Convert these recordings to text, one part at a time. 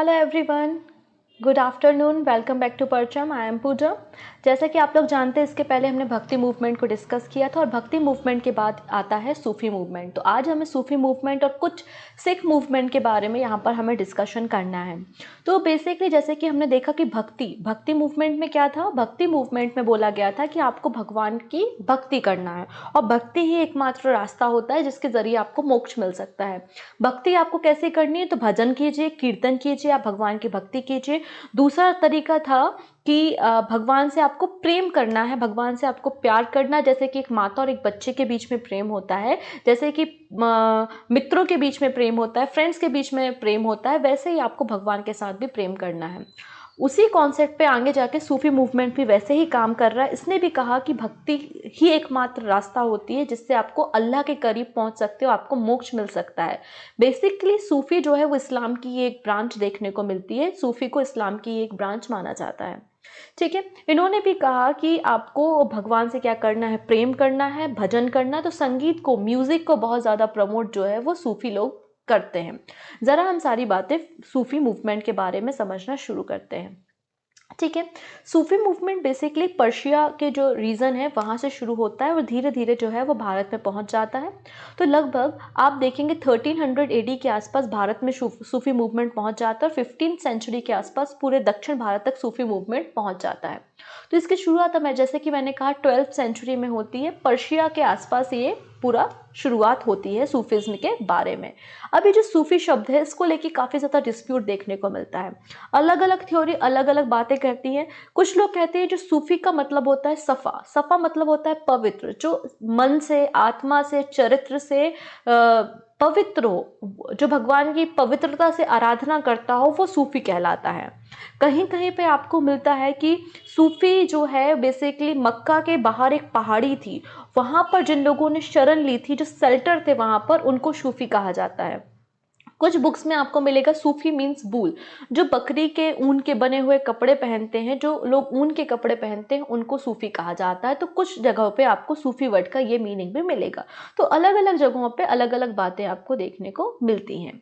Hello everyone, good afternoon, welcome back to Parcham. I am Pooja. जैसा कि आप लोग जानते हैं, इसके पहले हमने भक्ति मूवमेंट को डिस्कस किया था और भक्ति मूवमेंट के बाद आता है सूफी मूवमेंट। तो आज हमें सूफी मूवमेंट और कुछ सिख मूवमेंट के बारे में यहाँ पर हमें डिस्कशन करना है। तो बेसिकली जैसे कि हमने देखा कि भक्ति मूवमेंट में क्या था, भक्ति मूवमेंट में बोला गया था कि आपको भगवान की भक्ति करना है और भक्ति ही एकमात्र रास्ता होता है जिसके ज़रिए आपको मोक्ष मिल सकता है। भक्ति आपको कैसे करनी है, तो भजन कीजिए, कीर्तन कीजिए, आप भगवान की भक्ति कीजिए। दूसरा तरीका था कि भगवान से आपको प्रेम करना है, भगवान से आपको प्यार करना, जैसे कि एक माता और एक बच्चे के बीच में प्रेम होता है, जैसे कि मित्रों के बीच में प्रेम होता है, फ्रेंड्स के बीच में प्रेम होता है, वैसे ही आपको भगवान के साथ भी प्रेम करना है। उसी कॉन्सेप्ट पे आगे जाके सूफी मूवमेंट भी वैसे ही काम कर रहा है। इसने भी कहा कि भक्ति ही एकमात्र रास्ता होती है जिससे आपको अल्लाह के करीब पहुंच सकते हो, आपको मोक्ष मिल सकता है। बेसिकली सूफी जो है वो इस्लाम की एक ब्रांच देखने को मिलती है, सूफी को इस्लाम की एक ब्रांच माना जाता है। ठीक है, इन्होंने भी कहा कि आपको भगवान से क्या करना है, प्रेम करना है, भजन करना है। तो संगीत को, म्यूजिक को बहुत ज़्यादा प्रमोट जो है वो सूफी लोग करते हैं। ज़रा हम सारी बातें सूफी मूवमेंट के बारे में समझना शुरू करते हैं। ठीक है, सूफी मूवमेंट बेसिकली पर्शिया के जो रीजन है वहाँ से शुरू होता है और धीरे धीरे जो है वो भारत में पहुँच जाता है। तो लगभग आप देखेंगे 1300 AD के आसपास भारत में सूफी मूवमेंट पहुँच जाता है और 15th सेंचुरी के आसपास पूरे दक्षिण भारत तक सूफी मूवमेंट पहुँच जाता है। तो इसकी शुरुआत मैं जैसे कि मैंने कहा 12th सेंचुरी में होती है, पर्शिया के आसपास ये पूरा शुरुआत होती है सूफिज्म के बारे में। अभी जो सूफी शब्द है इसको लेके काफ़ी ज़्यादा डिस्प्यूट देखने को मिलता है, अलग अलग थ्योरी अलग अलग बातें कहती हैं। कुछ लोग कहते हैं जो सूफी का मतलब होता है सफ़ा, सफ़ा मतलब होता है पवित्र, जो मन से, आत्मा से, चरित्र से पवित्र हो, जो भगवान की पवित्रता से आराधना करता हो, वो सूफी कहलाता है। कहीं कहीं पे आपको मिलता है कि सूफी जो है बेसिकली मक्का के बाहर एक पहाड़ी थी, वहाँ पर जिन लोगों ने शरण ली थी, जो सेल्टर थे वहाँ पर, उनको सूफी कहा जाता है। कुछ बुक्स में आपको मिलेगा सूफी मीन्स बूल, जो बकरी के ऊन के बने हुए कपड़े पहनते हैं, जो लोग ऊन के कपड़े पहनते हैं, उनको सूफी कहा जाता है। तो कुछ जगहों पे आपको सूफी वर्ड का ये मीनिंग भी मिलेगा। तो अलग अलग जगहों पे अलग अलग बातें आपको देखने को मिलती हैं।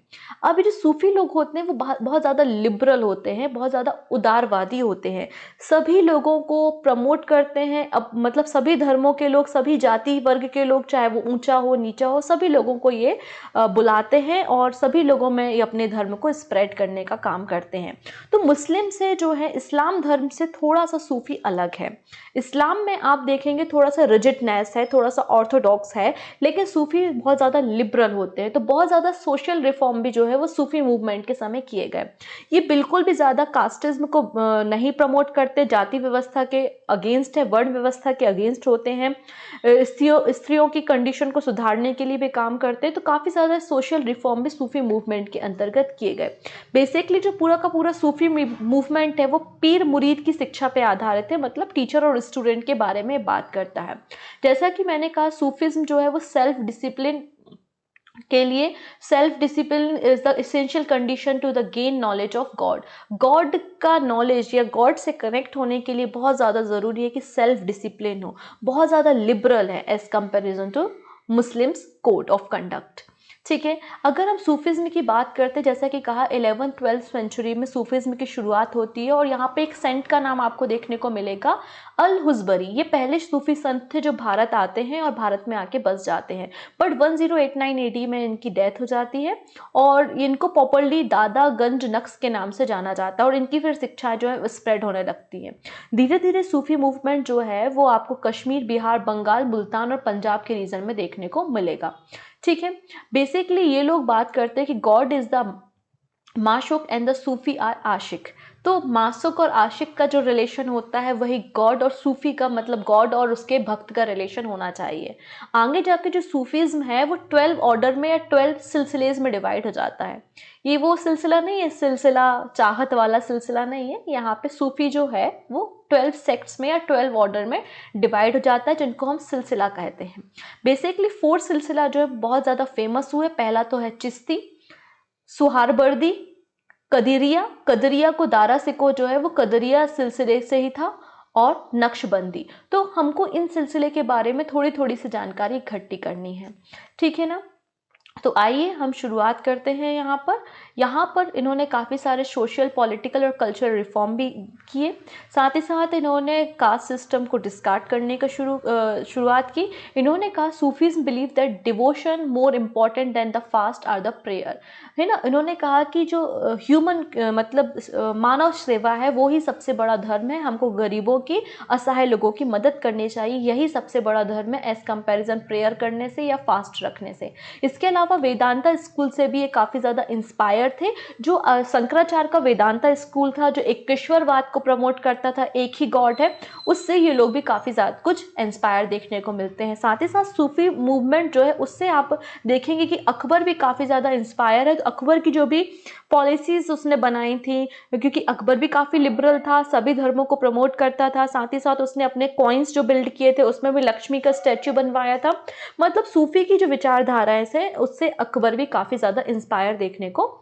अब ये जो सूफी लोग होते हैं वो बहुत ज़्यादा लिबरल होते हैं, बहुत ज़्यादा उदारवादी होते हैं, सभी लोगों को प्रमोट करते हैं। अब मतलब सभी धर्मों के लोग, सभी जाति वर्ग के लोग, चाहे वो ऊंचा हो नीचा हो, सभी लोगों को ये बुलाते हैं और सभी लोगों में ये अपने धर्म को स्प्रेड करने का काम करते हैं। तो मुस्लिम से जो है, इस्लाम धर्म से थोड़ा सा सूफी अलग है। इस्लाम में आप देखेंगे थोड़ा सा रिजिडनेस है, थोड़ा सा ऑर्थोडॉक्स है, लेकिन सूफी बहुत ज़्यादा लिबरल होते हैं। तो बहुत ज़्यादा सोशल रिफॉर्म भी जो है वो सूफी मूवमेंट के समय किए गए। ये बिल्कुल भी ज़्यादा कास्टिज्म को नहीं प्रमोट करते, जाति व्यवस्था के अगेंस्ट है, वर्ण व्यवस्था के अगेंस्ट होते हैं, स्त्रियों की कंडीशन को सुधारने के लिए भी काम करते हैं। तो काफ़ी ज़्यादा सोशल रिफॉर्म भी सूफी मूवमेंट के अंतर्गत किए गए। बेसिकली जो पूरा का पूरा सूफी मूवमेंट है वो पीर मुरीद की शिक्षा पे आधारित है, मतलब टीचर और स्टूडेंट के बारे में बात करता है। जैसा कि मैंने कहा, सूफिज्म जो है वो सेल्फ डिसिप्लिन के लिए, self discipline is the essential condition to the gain knowledge of God. God का नॉलेज या गॉड से कनेक्ट होने के लिए बहुत ज़्यादा ज़रूरी है कि सेल्फ डिसिप्लिन हो, बहुत ज़्यादा लिबरल है as comparison to Muslims code of conduct. ठीक है, अगर हम सूफिज्म की बात करते हैं, जैसा कि कहा 11th-12th सेंचुरी में सूफिज्म की शुरुआत होती है और यहाँ पे एक सेंट का नाम आपको देखने को मिलेगा, अल हुजबरी। ये पहले सूफी संत थे जो भारत आते हैं और भारत में आके बस जाते हैं, बट 1089 AD में इनकी डेथ हो जाती है और इनको पॉपुलरली दादा गंज नक्श के नाम से जाना जाता है और इनकी फिर शिक्षा जो है स्प्रेड होने लगती है। धीरे धीरे सूफी मूवमेंट जो है वो आपको कश्मीर, बिहार, बंगाल, मुल्तान और पंजाब के रीजन में देखने को मिलेगा। ठीक है, बेसिकली ये लोग बात करते हैं कि गॉड इज द माशुक एंड द सूफी आर आशिक। तो माशुक और आशिक का जो रिलेशन होता है वही गॉड और सूफी का, मतलब गॉड और उसके भक्त का रिलेशन होना चाहिए। आगे जाके जो सूफीज्म है वो 12 ऑर्डर में या 12 सिलसिलेज में डिवाइड हो जाता है। ये वो सिलसिला नहीं है, सिलसिला चाहत वाला सिलसिला नहीं है। यहाँ पे सूफी जो है वो 12 सेक्ट्स में या 12 ऑर्डर में डिवाइड हो जाता है, जिनको हम सिलसिला कहते हैं। बेसिकली 4 सिलसिला जो है बहुत ज़्यादा फेमस हुए। पहला तो है चिश्ती, सुहारबर्दी, कदरिया, कदरिया को दारा सिको जो है वो कदरिया सिलसिले से ही था, और नक्शबंदी। तो हमको इन सिलसिले के बारे में थोड़ी थोड़ी सी जानकारी इकट्ठी करनी है। ठीक है ना, तो आइए हम शुरुआत करते हैं यहाँ पर यहाँ पर इन्होंने काफ़ी सारे सोशल, पॉलिटिकल और कल्चरल रिफॉर्म भी किए। साथ ही साथ इन्होंने कास्ट सिस्टम को डिस्कार्ड करने का शुरुआत की। इन्होंने कहा Sufis believe that devotion more important than the fast or the prayer, है ना। इन्होंने कहा कि जो ह्यूमन मतलब मानव सेवा है वो ही सबसे बड़ा धर्म है, हमको गरीबों की, असहाय लोगों की मदद करनी चाहिए, यही सबसे बड़ा धर्म है एज कंपैरिजन प्रेयर करने से या फास्ट रखने से। इसके अलावा वेदांता स्कूल से भी ये काफ़ी ज़्यादा इंस्पायर थे। जो शंकराचार्य का वेदांता स्कूल था जो एकेश्वरवाद को प्रमोट करता था, एक ही गॉड है, उससे ये लोग भी काफ़ी ज़्यादा कुछ इंस्पायर देखने को मिलते हैं। साथ ही साथ सूफी मूवमेंट जो है उससे आप देखेंगे कि अकबर भी काफ़ी ज़्यादा इंस्पायर है। अकबर की जो भी पॉलिसीज उसने बनाई थी, क्योंकि अकबर भी काफ़ी लिबरल था, सभी धर्मों को प्रमोट करता था। साथ ही साथ उसने अपने कॉइन्स जो बिल्ड किए थे उसमें भी लक्ष्मी का स्टैच्यू बनवाया था। मतलब सूफी की जो विचारधाराएं से उससे अकबर भी काफ़ी ज़्यादा इंस्पायर देखने को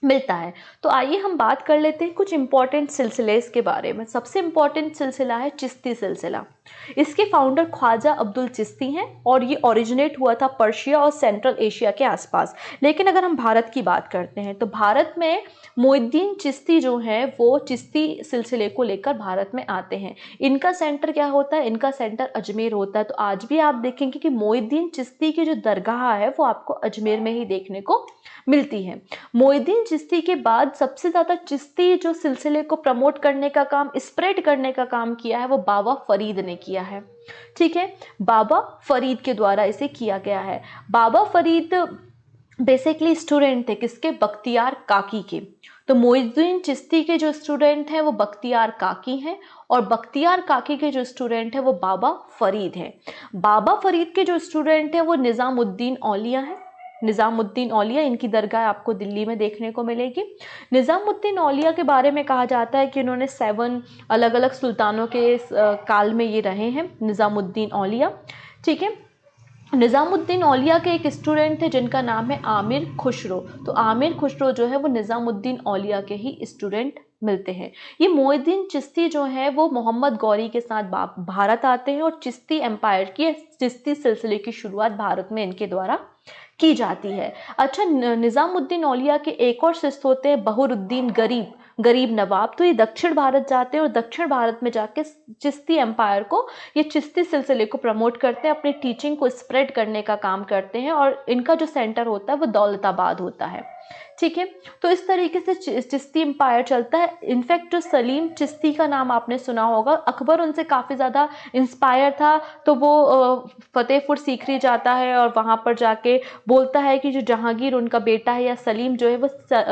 मिलता है। तो आइए हम बात कर लेते हैं कुछ इंपॉर्टेंट सिलसिले के बारे में। सबसे इंपॉर्टेंट सिलसिला है चिश्ती सिलसिला। इसके फाउंडर ख्वाजा अब्दुल चिश्ती हैं और ये ओरिजिनेट हुआ था पर्शिया और सेंट्रल एशिया के आसपास। लेकिन अगर हम भारत की बात करते हैं तो भारत में मोइनुद्दीन चिश्ती जो है वो चिश्ती सिलसिले को लेकर भारत में आते हैं। इनका सेंटर क्या होता है? इनका सेंटर अजमेर होता है। तो आज भी आप देखेंगे कि मोइनुद्दीन चिश्ती की जो दरगाह है वो आपको अजमेर में ही देखने को मिलती है। मोइनुद्दीन चिश्ती के बाद सबसे ज़्यादा चिश्ती जो सिलसिले को प्रमोट करने का काम, स्प्रेड करने का काम किया है वो बाबा फरीद ने किया है। ठीक है, बाबा फरीद के द्वारा इसे किया गया है। बाबा फरीद बेसिकली स्टूडेंट थे किसके? बख्तियार काकी के। तो मोइनुद्दीन चिश्ती के जो स्टूडेंट हैं वो बख्तियार काकी हैं और बख्तियार काकी के जो स्टूडेंट हैं वो बाबा फरीद हैं। बाबा फरीद के जो स्टूडेंट हैं वो निज़ामुद्दीन औलिया हैं। निज़ामुद्दीन औलिया, इनकी दरगाह आपको दिल्ली में देखने को मिलेगी। निज़ामुद्दीन औलिया के बारे में कहा जाता है कि उन्होंने 7 अलग अलग सुल्तानों के काल में ये रहे हैं निज़ामुद्दीन औलिया। ठीक है, निज़ामुद्दीन औलिया के एक स्टूडेंट थे जिनका नाम है आमिर खुसरो। तो आमिर खुसरो जो है वो निज़ामुद्दीन औलिया के ही स्टूडेंट मिलते हैं। ये मोइनुद्दीन चिश्ती जो है वो मोहम्मद गौरी के साथ भारत आते हैं और चिश्ती एम्पायर की, चिश्ती सिलसिले की शुरुआत भारत में इनके द्वारा की जाती है। अच्छा, निज़ामुद्दीन औलिया के एक और शिष्य होते हैं बहरुद्दीन गरीब नवाब। तो ये दक्षिण भारत जाते हैं और दक्षिण भारत में जाके चिश्ती एम्पायर को, ये चिश्ती सिलसिले को प्रमोट करते हैं, अपनी टीचिंग को स्प्रेड करने का काम करते हैं और इनका जो सेंटर होता है वो दौलताबाद होता है। ठीक है, तो इस तरीके से चिश्ती एम्पायर चलता है। इनफैक्ट जो सलीम चिश्ती का नाम आपने सुना होगा, अकबर उनसे काफ़ी ज़्यादा इंस्पायर था। तो वो फतेहपुर सीकरी जाता है और वहाँ पर जाके बोलता है कि जो जहांगीर उनका बेटा है या सलीम जो है वो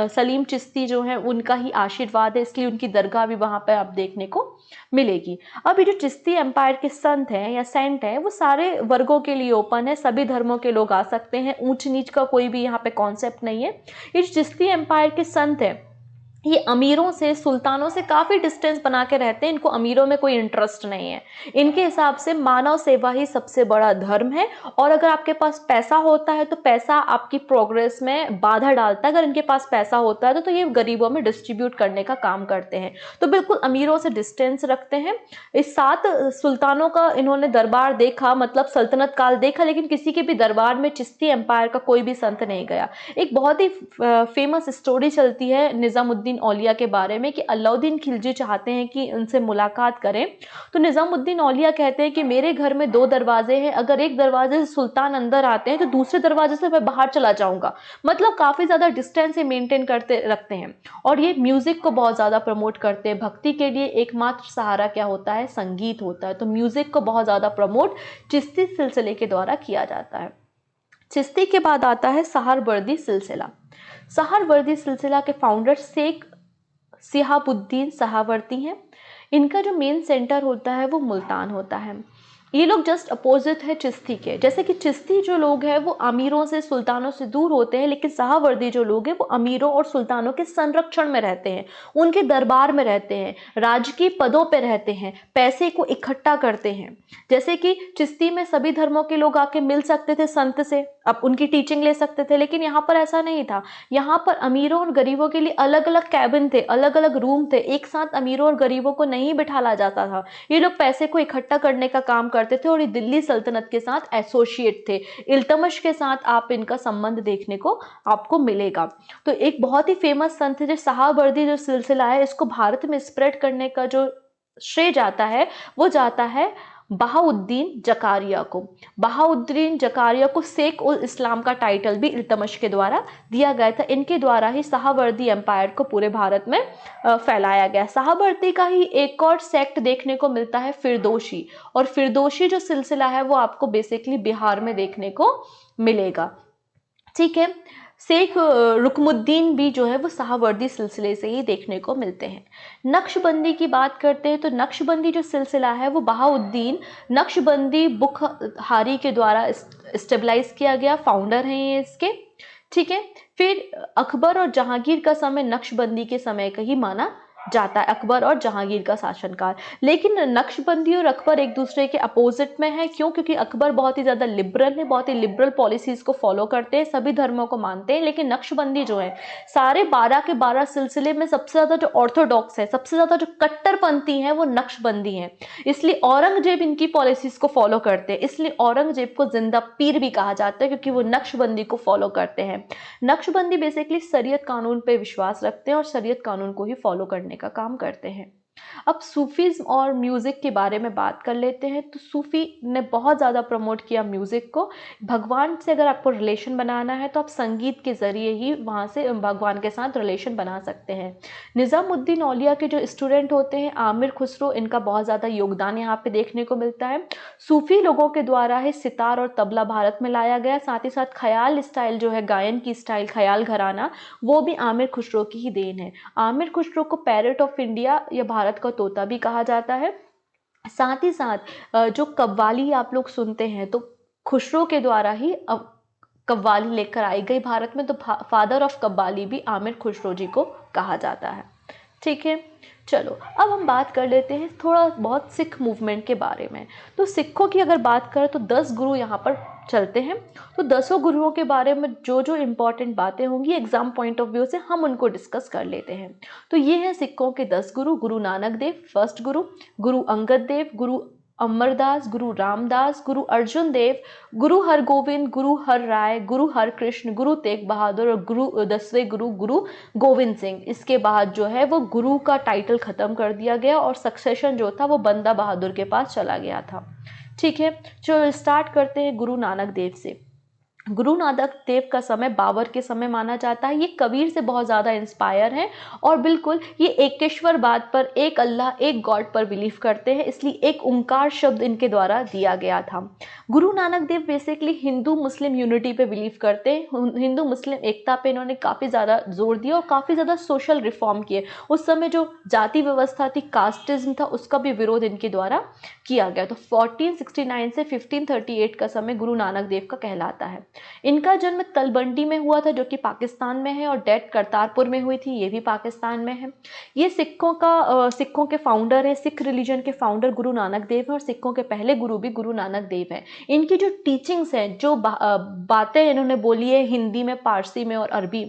सलीम चिश्ती जो है उनका ही आशीर्वाद है, इसलिए उनकी दरगाह भी वहाँ पर आप देखने को मिलेगी। अब ये जो चिश्ती एम्पायर के संत हैं या सेंट हैं वो सारे वर्गों के लिए ओपन है, सभी धर्मों के लोग आ सकते हैं, ऊंच नीच का कोई भी यहाँ पे कॉन्सेप्ट नहीं है। ये चिश्ती एम्पायर के संत हैं ये अमीरों से, सुल्तानों से काफ़ी डिस्टेंस बना के रहते हैं। इनको अमीरों में कोई इंटरेस्ट नहीं है। इनके हिसाब से मानव सेवा ही सबसे बड़ा धर्म है और अगर आपके पास पैसा होता है तो पैसा आपकी प्रोग्रेस में बाधा डालता है। अगर इनके पास पैसा होता है तो ये गरीबों में डिस्ट्रीब्यूट करने का काम करते हैं। तो बिल्कुल अमीरों से डिस्टेंस रखते हैं। इस 7 सुल्तानों का इन्होंने दरबार देखा, मतलब सल्तनत काल देखा, लेकिन किसी के भी दरबार में चिश्ती एम्पायर का कोई भी संत नहीं गया। एक बहुत ही फेमस स्टोरी चलती है निज़ामुद्दीन औलिया के बारे में कि अलाउद्दीन खिलजी चाहते हैं कि उनसे मुलाकात करें। तो निज़ामुद्दीन औलिया कहते हैं कि मेरे घर में 2 दरवाजे हैं, अगर एक दरवाजे से सुल्तान अंदर आते हैं तो दूसरे दरवाजे से मैं बाहर चला जाऊंगा। मतलब काफ़ी ज़्यादा डिस्टेंस से मेंटेन करते रखते हैं और ये म्यूज़िक को बहुत ज़्यादा प्रमोट करते हैं। भक्ति के लिए एकमात्र सहारा क्या होता है? संगीत होता है। तो म्यूज़िक को बहुत ज़्यादा प्रमोट चिश्ती सिलसिले के द्वारा किया जाता है। चिश्ती के बाद आता है सहारवर्दी सिलसिला। सहारवर्दी सिलसिला के फाउंडर शेख शिहाबुद्दीन सहावर्दी हैं। इनका जो मेन सेंटर होता है वो मुल्तान होता है। ये लोग जस्ट अपोजिट है चिश्ती के। जैसे कि चिश्ती जो लोग हैं वो अमीरों से, सुल्तानों से दूर होते हैं, लेकिन सहावर्दी जो लोग हैं वो अमीरों और सुल्तानों के संरक्षण में रहते हैं, उनके दरबार में रहते हैं, राजकीय पदों पे रहते हैं, पैसे को इकट्ठा करते हैं। जैसे कि चिश्ती में सभी धर्मों के लोग आके मिल सकते थे संत से, अब उनकी टीचिंग ले सकते थे, लेकिन यहाँ पर ऐसा नहीं था। यहाँ पर अमीरों और गरीबों के लिए अलग अलग कैबिन थे, अलग अलग रूम थे। एक साथ अमीरों और गरीबों को नहीं बिठाला जाता था। ये लोग पैसे को इकट्ठा करने का काम करते थे और ये दिल्ली सल्तनत के साथ एसोसिएट थे। इल्तुतमिश के साथ आप इनका संबंध देखने को आपको मिलेगा। तो एक बहुत ही फेमस संत है जो शाहाबर्दी जो सिलसिला है इसको भारत में स्प्रेड करने का जो श्रेय जाता है वो जाता है बहाउद्दीन जकारिया को। बहाउद्दीन जकारिया को शेख उल इस्लाम का टाइटल भी इल्तुतमिश के द्वारा दिया गया था। इनके द्वारा ही शाहाबर्दी एम्पायर को पूरे भारत में फैलाया गया। शाहाबर्दी का ही एक और सेक्ट देखने को मिलता है फिरदोशी, और फिरदोशी जो सिलसिला है वो आपको बेसिकली बिहार में देखने को मिलेगा। ठीक है, शेख रुकमुद्दीन भी जो है वो शाहाबर्दी सिलसिले से ही देखने को मिलते हैं। नक्शबंदी की बात करते हैं तो नक्शबंदी जो सिलसिला है वो बहाउद्दीन नक्शबंदी बुखारी के द्वारा स्टेबलाइज किया गया, फाउंडर हैं ये इसके। ठीक है, फिर अकबर और जहांगीर का समय नक्शबंदी के समय का ही माना जाता है, अकबर और जहांगीर का शासनकाल। लेकिन नक्शबंदी और अकबर एक दूसरे के अपोजिट में है। क्यों? क्योंकि अकबर बहुत ही ज़्यादा लिबरल है, बहुत ही लिबरल पॉलिसीज को फॉलो करते हैं, सभी धर्मों को मानते हैं। लेकिन नक्शबंदी जो है सारे 12 के 12 सिलसिले में सबसे ज़्यादा जो ऑर्थोडॉक्स है, सबसे ज़्यादा जो कट्टरपंथी है वो नक्शबंदी है। इसलिए औरंगजेब इनकी पॉलिसीज को फॉलो करते हैं, इसलिए औरंगजेब को जिंदा पीर भी कहा जाता है क्योंकि वो नक्शबंदी को फॉलो करते हैं। नक्शबंदी बेसिकली शरीयत कानून पे विश्वास रखते हैं और शरीयत कानून को ही फॉलो करने का काम करते हैं। अब सूफीज़्म और म्यूज़िक के बारे में बात कर लेते हैं। तो सूफ़ी ने बहुत ज़्यादा प्रमोट किया म्यूज़िक को। भगवान से अगर आपको रिलेशन बनाना है तो आप संगीत के ज़रिए ही वहाँ से भगवान के साथ रिलेशन बना सकते हैं। निज़ामुद्दीन औलिया के जो स्टूडेंट होते हैं आमिर खुसरो, इनका बहुत ज़्यादा योगदान यहाँ पे देखने को मिलता है। सूफ़ी लोगों के द्वारा ही सितार और तबला भारत में लाया गया। साथ ही साथ ख्याल स्टाइल जो है, गायन की स्टाइल ख्याल घराना, वो भी आमिर खुसरो की ही देन है। आमिर खुसरो को पैरट ऑफ इंडिया या भारत का तोता भी कहा जाता है। साथ ही साथ जो कव्वाली आप लोग सुनते हैं तो खुसरो के द्वारा ही कव्वाली लेकर आई गई भारत में। तो फादर ऑफ कव्वाली भी आमिर खुसरो जी को कहा जाता है। ठीक है, चलो अब हम बात कर लेते हैं थोड़ा बहुत सिख मूवमेंट के बारे में। तो सिखों की अगर बात करें तो 10 गुरु यहाँ पर चलते हैं। तो 10 गुरुओं के बारे में जो जो इम्पोर्टेंट बातें होंगी एग्जाम पॉइंट ऑफ व्यू से हम उनको डिस्कस कर लेते हैं। तो ये हैं सिखों के 10 गुरु। गुरु नानक देव फर्स्ट गुरु, गुरु अंगद देव, गुरु अमरदास, गुरु रामदास, गुरु अर्जुन देव, गुरु हरगोविंद, गुरु हर राय, गुरु हर कृष्ण, गुरु तेग बहादुर और गुरु 10वें गुरु गुरु गोविंद सिंह। इसके बाद जो है वो गुरु का टाइटल खत्म कर दिया गया और सक्सेशन जो था वो बंदा बहादुर के पास चला गया था। ठीक है, चलो स्टार्ट करते हैं गुरु नानक देव से। गुरु नानक देव का समय बाबर के समय माना जाता है। ये कबीर से बहुत ज़्यादा इंस्पायर हैं और बिल्कुल ये एकेश्वरवाद पर, एक अल्लाह एक गॉड पर बिलीव करते हैं, इसलिए एक ओंकार शब्द इनके द्वारा दिया गया था। Guru Nanak Dev basically Hindu Muslim unity पे बिलीव करते हैं। हिंदू मुस्लिम एकता पे इन्होंने काफ़ी ज़्यादा जोर दिया और काफ़ी ज़्यादा सोशल रिफॉर्म किए। उस समय जो जाति व्यवस्था थी, कास्टिज्म था, उसका भी विरोध इनके द्वारा किया गया। तो 1469 से 1538 का समय गुरु नानक देव का कहलाता है। इनका जन्म तलबंडी में हुआ था जो कि पाकिस्तान में है और डेथ करतारपुर में हुई थी, ये भी पाकिस्तान में है। ये सिखों के फाउंडर है, सिख रिलीजन के फाउंडर गुरु नानक देव है और सिखों के पहले गुरु भी गुरु नानक देव है। इनकी जो टीचिंग्स हैं, जो बातें इन्होंने बोली है हिंदी में, पारसी में और अरबी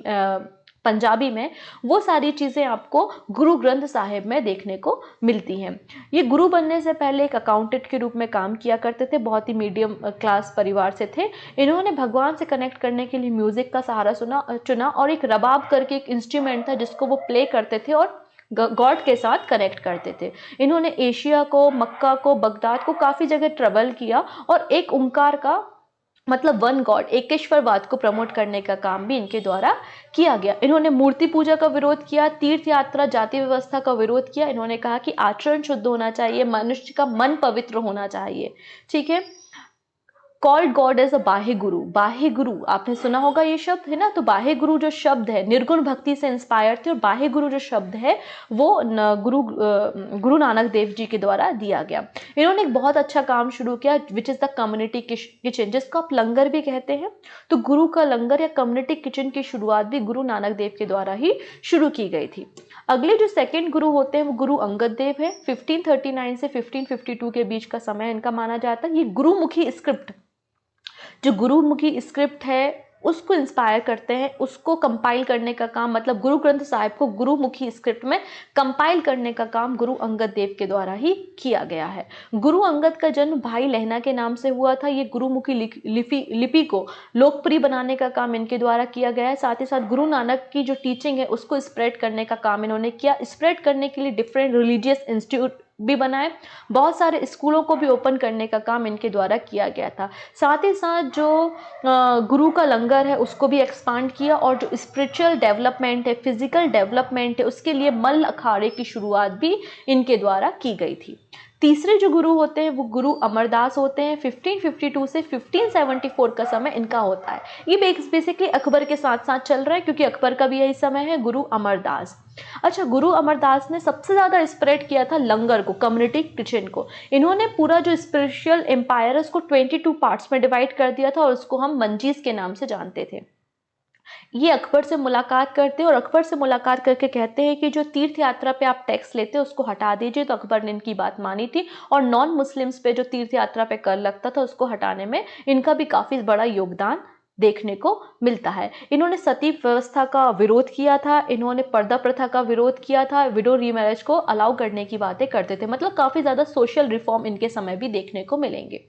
पंजाबी में, वो सारी चीज़ें आपको गुरु ग्रंथ साहिब में देखने को मिलती हैं। ये गुरु बनने से पहले एक अकाउंटेंट के रूप में काम किया करते थे, बहुत ही मीडियम क्लास परिवार से थे। इन्होंने भगवान से कनेक्ट करने के लिए म्यूज़िक का सहारा चुना और एक रबाब करके एक इंस्ट्रूमेंट था जिसको वो प्ले करते थे और गॉड के साथ कनेक्ट करते थे। इन्होंने एशिया को, मक्का को, बगदाद को, काफ़ी जगह ट्रेवल किया और एक ओंकार का मतलब वन गॉड, एकेश्वरवाद को प्रमोट करने का काम भी इनके द्वारा किया गया। इन्होंने मूर्ति पूजा का विरोध किया, तीर्थ यात्रा, जाति व्यवस्था का विरोध किया। इन्होंने कहा कि आचरण शुद्ध होना चाहिए, मनुष्य का मन पवित्र होना चाहिए। ठीक है, कॉल्ड गॉड एज अ बाह्य गुरु। बाह्य गुरु आपने सुना होगा ये शब्द, है ना। तो बाह्य गुरु जो शब्द है निर्गुण भक्ति से इंस्पायर थे और बाह्य गुरु जो शब्द है वो गुरु नानक देव जी के द्वारा दिया गया। इन्होंने एक बहुत अच्छा काम शुरू किया which is the community kitchen, जिसको आप लंगर भी कहते हैं। तो गुरु का लंगर या कम्युनिटी किचन की शुरुआत भी गुरु नानक देव के द्वारा ही शुरू की गई थी। अगले जो सेकंड गुरु होते हैं वो गुरु अंगद देव है। 1539 से 1552 के बीच का समय इनका माना जाता है। ये गुरुमुखी स्क्रिप्ट, जो गुरुमुखी स्क्रिप्ट है उसको इंस्पायर करते हैं, उसको कंपाइल करने का काम, मतलब गुरु ग्रंथ साहिब को गुरुमुखी स्क्रिप्ट में कंपाइल करने का काम गुरु अंगद देव के द्वारा ही किया गया है। गुरु अंगद का जन्म भाई लहना के नाम से हुआ था। ये गुरुमुखी लिपि को लोकप्रिय बनाने का काम इनके द्वारा किया गया है। साथ ही साथ गुरु नानक की जो टीचिंग है उसको स्प्रेड करने का काम इन्होंने किया। स्प्रेड करने के लिए डिफरेंट रिलीजियस इंस्टीट्यूट भी बनाए, बहुत सारे स्कूलों को भी ओपन करने का काम इनके द्वारा किया गया था। साथ ही साथ जो गुरु का लंगर है उसको भी एक्सपांड किया, और जो स्पिरिचुअल डेवलपमेंट है, फिजिकल डेवलपमेंट है, उसके लिए मल्ल अखाड़े की शुरुआत भी इनके द्वारा की गई थी। तीसरे जो गुरु होते हैं वो गुरु अमरदास होते हैं। 1552 से 1574 का समय इनका होता है। ये बेसिकली अकबर के साथ साथ चल रहा है, क्योंकि अकबर का भी यही समय है। गुरु अमरदास, अच्छा, गुरु अमरदास ने सबसे ज़्यादा स्प्रेड किया था लंगर को, कम्युनिटी किचन को। इन्होंने पूरा जो स्पिरिचुअल एम्पायर है उसको 22 पार्ट्स में डिवाइड कर दिया था, और उसको हम मंजीज के नाम से जानते थे। ये अकबर से मुलाकात करते हैं और अकबर से मुलाकात करके कहते हैं कि जो तीर्थ यात्रा पे आप टैक्स लेते हैं उसको हटा दीजिए। तो अकबर ने इनकी बात मानी थी, और नॉन मुस्लिम्स पे जो तीर्थ यात्रा पे कर लगता था उसको हटाने में इनका भी काफ़ी बड़ा योगदान देखने को मिलता है। इन्होंने सती व्यवस्था का विरोध किया था, इन्होंने पर्दा प्रथा का विरोध किया था, विडो रीमैरिज को अलाउ करने की बातें करते थे। मतलब काफ़ी ज़्यादा सोशल रिफॉर्म इनके समय भी देखने को मिलेंगे।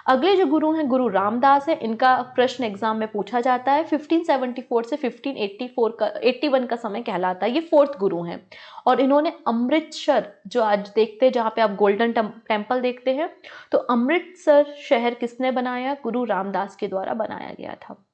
अगले जो गुरु हैं गुरु रामदास है। इनका प्रश्न एग्जाम में पूछा जाता है। 1574 से 1581 का समय कहलाता है। ये फोर्थ गुरु हैं, और इन्होंने अमृतसर, जो आज देखते हैं जहाँ पे आप गोल्डन टेम्पल देखते हैं, तो अमृतसर शहर किसने बनाया? गुरु रामदास के द्वारा बनाया गया था।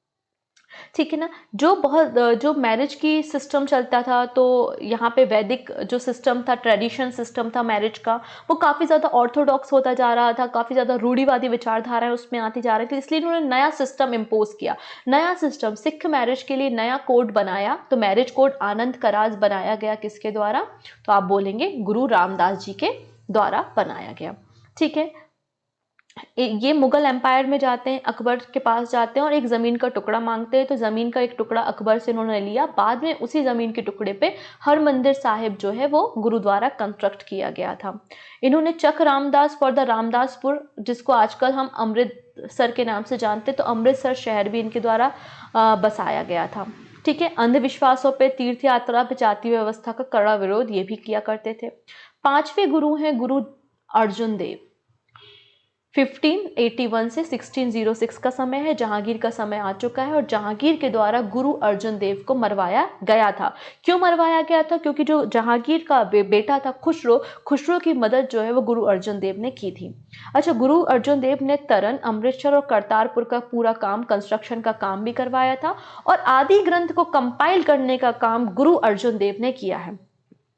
ठीक है ना। जो मैरिज की सिस्टम चलता था, तो यहाँ पे वैदिक जो सिस्टम था, ट्रेडिशन सिस्टम था मैरिज का, वो काफ़ी ज़्यादा ऑर्थोडॉक्स होता जा रहा था, काफ़ी ज़्यादा रूढ़िवादी विचारधाराएं उसमें आती जा रही थी। इसलिए उन्होंने नया सिस्टम इम्पोज किया। नया सिस्टम सिख मैरिज के लिए नया कोड बनाया। तो मैरिज कोड आनंद कराज बनाया गया किसके द्वारा? तो आप बोलेंगे गुरु रामदास जी के द्वारा बनाया गया। ठीक है। ये मुगल एम्पायर में जाते हैं, अकबर के पास जाते हैं और एक ज़मीन का टुकड़ा मांगते हैं। तो ज़मीन का एक टुकड़ा अकबर से इन्होंने लिया। बाद में उसी ज़मीन के टुकड़े पे हरमंदिर साहिब जो है वो गुरु द्वारा कंस्ट्रक्ट किया गया था। इन्होंने चक रामदास फॉर द रामदासपुर, जिसको आजकल हम अमृतसर के नाम से जानते हैं, तो अमृतसर शहर भी इनके द्वारा बसाया गया था। ठीक है। अंधविश्वासों पे, तीर्थ यात्रा पे, जाति व्यवस्था का कड़ा विरोध ये भी किया करते थे। पांचवें गुरु हैं गुरु अर्जुन देव। 1581 से 1606 का समय है। जहांगीर का समय आ चुका है, और जहांगीर के द्वारा गुरु अर्जुन देव को मरवाया गया था। क्यों मरवाया गया था? क्योंकि जो जहांगीर का बेटा था खुसरो की मदद जो है वो गुरु अर्जुन देव ने की थी। अच्छा, गुरु अर्जुन देव ने तरन, अमृतसर और करतारपुर का पूरा काम, कंस्ट्रक्शन का काम भी करवाया था, और आदि ग्रंथ को कंपाइल करने का काम गुरु अर्जुन देव ने किया है।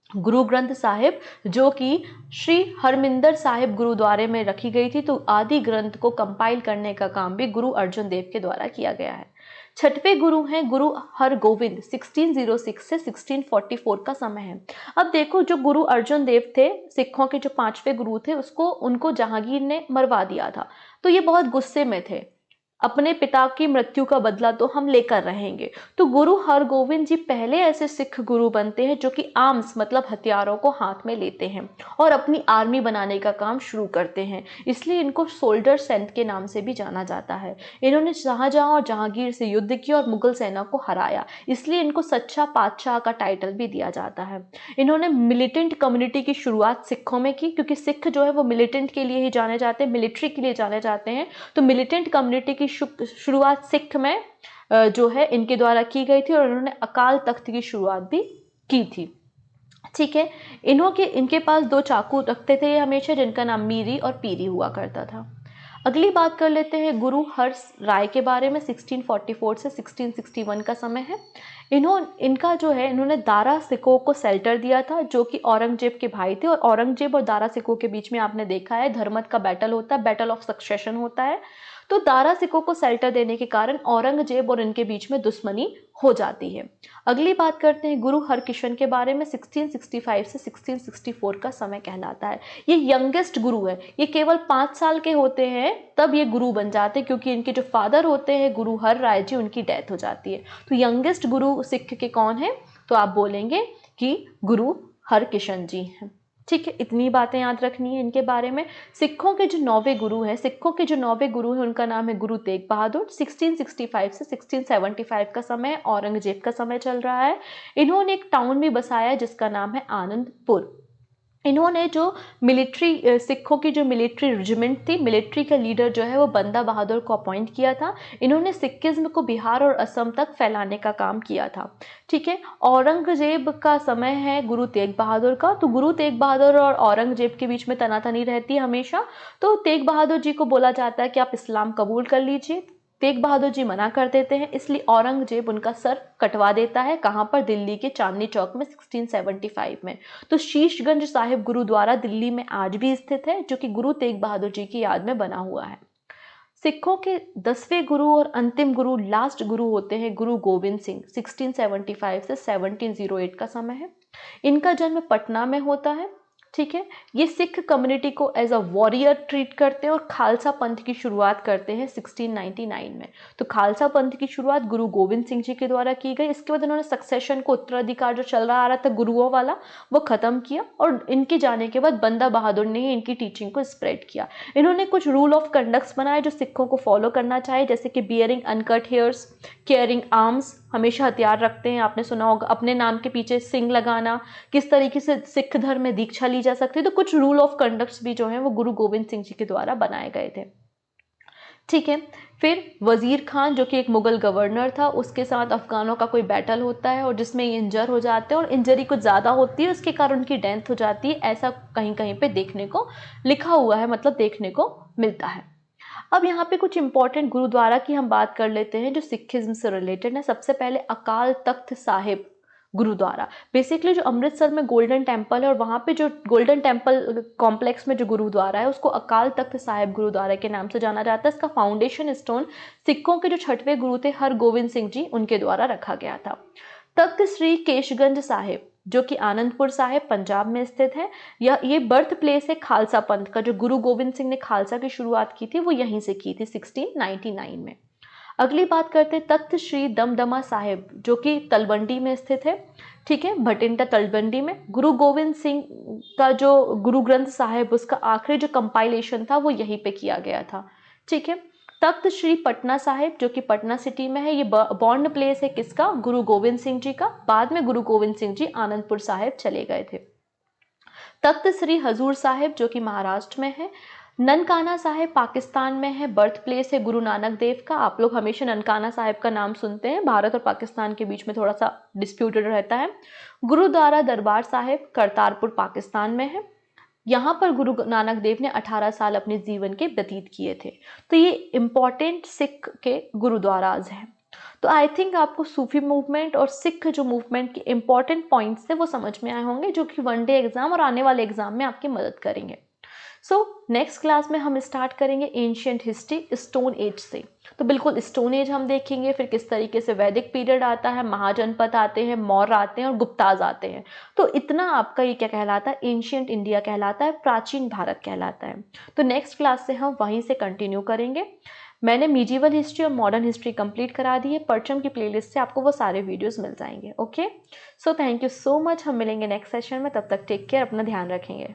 गुरु ग्रंथ साहिब जो कि श्री हरमिंदर साहिब गुरुद्वारे में रखी गई थी, तो आदि ग्रंथ को कंपाइल करने का काम भी गुरु अर्जुन देव के द्वारा किया गया है। छठवें गुरु हैं गुरु हरगोविंद। 1606 से 1644 का समय है। अब देखो, जो गुरु अर्जुन देव थे, सिखों के जो पांचवें गुरु थे, उनको जहांगीर ने मरवा दिया था। तो ये बहुत गुस्से में थे। अपने पिता की मृत्यु का बदला तो हम लेकर रहेंगे। तो गुरु हरगोविंद जी पहले ऐसे सिख गुरु बनते हैं जो कि आर्म्स मतलब हथियारों को हाथ में लेते हैं और अपनी आर्मी बनाने का काम शुरू करते हैं। इसलिए इनको सोल्जर सेंट के नाम से भी जाना जाता है। इन्होंने शाहजहां और जहांगीर से युद्ध किया और मुगल सेना को हराया, इसलिए इनको सच्चा पातशाह का टाइटल भी दिया जाता है। इन्होंने मिलिटेंट कम्युनिटी की शुरुआत सिखों में की, क्योंकि सिख जो है वो मिलिटेंट के लिए ही जाने जाते हैं, मिलिट्री के लिए जाने जाते हैं। तो मिलिटेंट कम्युनिटी की शुरुआत सिख में जो है इनके द्वारा की गई थी, और इन्होंने अकाल तख्त की शुरुआत भी की थी। ठीक है। इनके पास 2 चाकू रखते थे हमेशा, जिनका नाम मीरी और पीरी हुआ करता था। अगली बात कर लेते हैं गुरु हर्ष राय के बारे में। 1644 से 1661 का समय है। इन्होंने दारा सिकों को शेल्टर दिया था, जो कि औरंगजेब के भाई थे। और औरंगजेब और दारा सिकों के बीच में आपने देखा है धर्मत का बैटल होता है, बैटल ऑफ सक्सेशन होता है। तो दारा सिकों को शेल्टर देने के कारण औरंगजेब और इनके बीच में दुश्मनी हो जाती है। अगली बात करते हैं गुरु हरकिशन के बारे में। 1665 से 1664 का समय कहलाता है। ये यंगेस्ट गुरु है। ये केवल 5 साल के होते हैं तब ये गुरु बन जाते हैं, क्योंकि इनके जो फादर होते हैं गुरु हर राय जी, उनकी डेथ हो जाती है। तो यंगेस्ट गुरु सिख के कौन है? तो आप बोलेंगे कि गुरु हरकिशन जी हैं। ठीक है, इतनी बातें याद रखनी है इनके बारे में। सिखों के जो 9वें गुरु हैं, उनका नाम है गुरु तेग बहादुर। 1665 से 1675 का समय औरंगजेब का समय चल रहा है। इन्होंने एक टाउन भी बसाया है जिसका नाम है आनंदपुर। इन्होंने जो मिलिट्री, सिखों की जो मिलिट्री रेजिमेंट थी, मिलिट्री का लीडर जो है वो बंदा बहादुर को अपॉइंट किया था। इन्होंने सिखिज्म को बिहार और असम तक फैलाने का काम किया था। ठीक है, औरंगजेब का समय है गुरु तेग बहादुर का। तो गुरु तेग बहादुर और औरंगजेब के बीच में तनातनी रहती है हमेशा। तो तेग बहादुर जी को बोला जाता है कि आप इस्लाम कबूल कर लीजिए। तेग बहादुर जी मना कर देते हैं, इसलिए औरंगजेब उनका सर कटवा देता है। कहाँ पर? दिल्ली के चांदनी चौक में 1675 में। तो शीशगंज साहिब गुरुद्वारा दिल्ली में आज भी स्थित है, जो कि गुरु तेग बहादुर जी की याद में बना हुआ है। सिखों के 10वें गुरु और अंतिम गुरु, लास्ट गुरु होते हैं गुरु गोविंद सिंह। 1675 से 1708 का समय है। इनका जन्म पटना में होता है। ठीक है, ये सिख कम्युनिटी को एज अ वॉरियर ट्रीट करते हैं और खालसा पंथ की शुरुआत करते हैं 1699 में। तो खालसा पंथ की शुरुआत गुरु गोविंद सिंह जी के द्वारा की गई। इसके बाद उन्होंने सक्सेशन को, उत्तराधिकार जो चल रहा आ रहा था गुरुओं वाला, वो खत्म किया और इनके जाने के बाद बंदा बहादुर ने ही इनकी टीचिंग को स्प्रेड किया। इन्होंने कुछ रूल ऑफ कंडक्ट्स बनाए जो सिखों को फॉलो करना चाहिए, जैसे कि bearing uncut hairs, caring arms, हमेशा हथियार रखते हैं, आपने सुना होगा, अपने नाम के पीछे सिंह लगाना, किस तरीके से सिख धर्म में दीक्षा ली जा सकती है। तो कुछ रूल ऑफ कंडक्ट्स भी जो हैं वो गुरु गोविंद सिंह जी के द्वारा बनाए गए थे। ठीक है, फिर वजीर खान जो कि एक मुगल गवर्नर था, उसके साथ अफगानों का कोई बैटल होता है और जिसमें ये इंजर हो जाते हैं और इंजरी कुछ ज़्यादा होती है, उसके कारण उनकी डेथ हो जाती है। ऐसा कहीं कहीं पे देखने को लिखा हुआ है, मतलब देखने को मिलता है। अब यहाँ पे कुछ इंपॉर्टेंट गुरुद्वारा की हम बात कर लेते हैं जो सिखिज्म से रिलेटेड है। सबसे पहले अकाल तख्त साहिब गुरुद्वारा। बेसिकली जो अमृतसर में गोल्डन टेम्पल है और वहाँ पे जो गोल्डन टेम्पल कॉम्प्लेक्स में जो गुरुद्वारा है उसको अकाल तख्त साहिब गुरुद्वारा के नाम से जाना जाता है। इसका फाउंडेशन स्टोन सिखों के जो 6वें गुरु थे हरगोविंद सिंह जी, उनके द्वारा रखा गया था। तख्त श्री केशगंज साहिब जो कि आनंदपुर साहिब पंजाब में स्थित है, ये बर्थ प्लेस है खालसा पंथ का। जो गुरु गोविंद सिंह ने खालसा की शुरुआत की थी वो यहीं से की थी 1699 में। अगली बात करते हैं तख्त श्री दमदमा साहिब जो कि तलवंडी में स्थित है। ठीक है, भटिंडा तलवंडी में। गुरु गोविंद सिंह का जो गुरु ग्रंथ साहिब, उसका आखिरी जो कंपाइलेशन था वो यहीं पे किया गया था। ठीक है, तख्त श्री पटना साहिब जो कि पटना सिटी में है, ये बॉर्न प्लेस है किसका? गुरु गोविंद सिंह जी का। बाद में गुरु गोविंद सिंह जी आनंदपुर साहिब चले गए थे। तख्त श्री हजूर साहिब जो कि महाराष्ट्र में है। ननकाना साहिब पाकिस्तान में है, बर्थ प्लेस है गुरु नानक देव का। आप लोग हमेशा ननकाना साहिब का नाम सुनते हैं, भारत और पाकिस्तान के बीच में थोड़ा सा डिस्प्यूटेड रहता है। गुरुद्वारा दरबार साहिब करतारपुर पाकिस्तान में है। यहाँ पर गुरु नानक देव ने 18 साल अपने जीवन के व्यतीत किए थे। तो ये इम्पॉर्टेंट सिख के गुरुद्वाराज हैं। तो आई थिंक आपको सूफी मूवमेंट और सिख जो मूवमेंट के इम्पॉर्टेंट पॉइंट्स थे वो समझ में आए होंगे, जो कि वन डे एग्जाम और आने वाले एग्जाम में आपकी मदद करेंगे। सो नेक्स्ट क्लास में हम स्टार्ट करेंगे एंशियंट हिस्ट्री स्टोन एज से। तो बिल्कुल स्टोन एज हम देखेंगे, फिर किस तरीके से वैदिक पीरियड आता है, महाजनपद आते हैं, मौर्य आते हैं और गुप्ताज आते हैं। तो इतना आपका ये क्या कहलाता है? एंशियंट इंडिया कहलाता है, प्राचीन भारत कहलाता है। तो नेक्स्ट क्लास से हम वहीं से कंटिन्यू करेंगे। मैंने मीडिवल हिस्ट्री और मॉडर्न हिस्ट्री कंप्लीट करा दी है। परचम की प्लेलिस्ट से आपको वो सारे वीडियोस मिल जाएंगे। Okay, so thank you so much. हम मिलेंगे नेक्स्ट सेशन में, तब तक टेक केयर, अपना ध्यान रखेंगे।